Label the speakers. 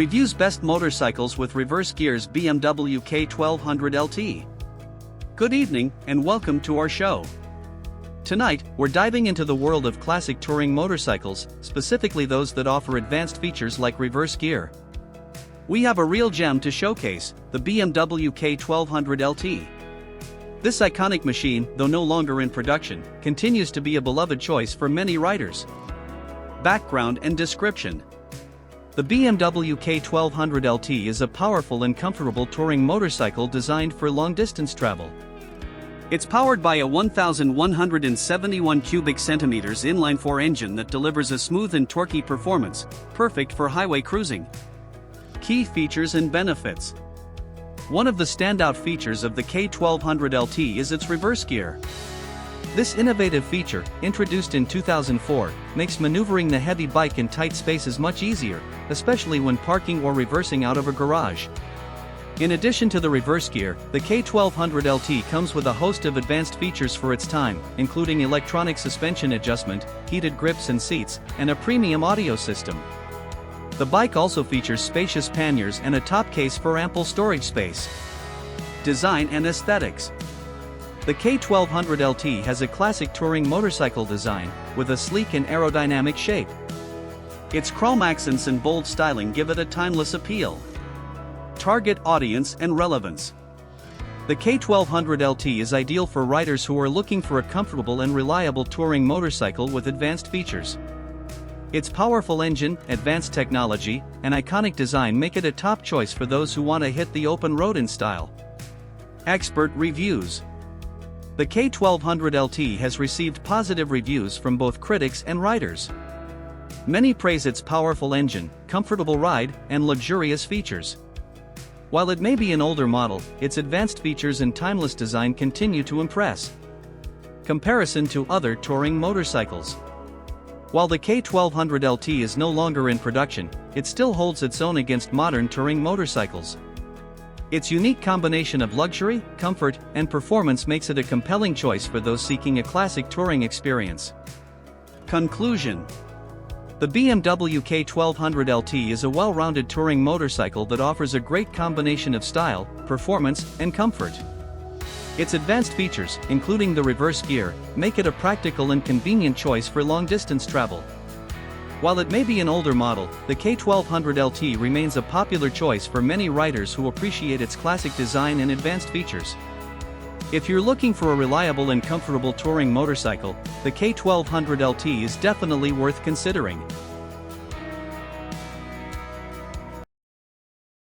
Speaker 1: Reviews best motorcycles with reverse gears BMW K1200LT. Good evening, and welcome to our show. Tonight, we're diving into the world of classic touring motorcycles, specifically those that offer advanced features like reverse gear. We have a real gem to showcase, the BMW K1200LT. This iconic machine, though no longer in production, continues to be a beloved choice for many riders. Background and description. The BMW K1200LT is a powerful and comfortable touring motorcycle designed for long-distance travel. It's powered by a 1,171 cubic centimeters inline-4 engine that delivers a smooth and torquey performance, perfect for highway cruising. Key features and benefits. One of the standout features of the K1200LT is its reverse gear. This innovative feature, introduced in 2004, makes maneuvering the heavy bike in tight spaces much easier, especially when parking or reversing out of a garage. In addition to the reverse gear, the K1200LT comes with a host of advanced features for its time, including electronic suspension adjustment, heated grips and seats, and a premium audio system. The bike also features spacious panniers and a top case for ample storage space. Design and aesthetics. The K1200LT has a classic touring motorcycle design, with a sleek and aerodynamic shape. Its chrome accents and bold styling give it a timeless appeal. Target audience and relevance. The K1200LT is ideal for riders who are looking for a comfortable and reliable touring motorcycle with advanced features. Its powerful engine, advanced technology, and iconic design make it a top choice for those who want to hit the open road in style. Expert reviews. The K1200LT has received positive reviews from both critics and riders. Many praise its powerful engine, comfortable ride, and luxurious features. While it may be an older model, its advanced features and timeless design continue to impress. Comparison to other touring motorcycles. While the K1200LT is no longer in production, it still holds its own against modern touring motorcycles. Its unique combination of luxury, comfort, and performance makes it a compelling choice for those seeking a classic touring experience. Conclusion. The BMW K1200LT is a well-rounded touring motorcycle that offers a great combination of style, performance, and comfort. Its advanced features, including the reverse gear, make it a practical and convenient choice for long-distance travel. While it may be an older model, the K1200LT remains a popular choice for many riders who appreciate its classic design and advanced features. If you're looking for a reliable and comfortable touring motorcycle, the K1200LT is definitely worth considering.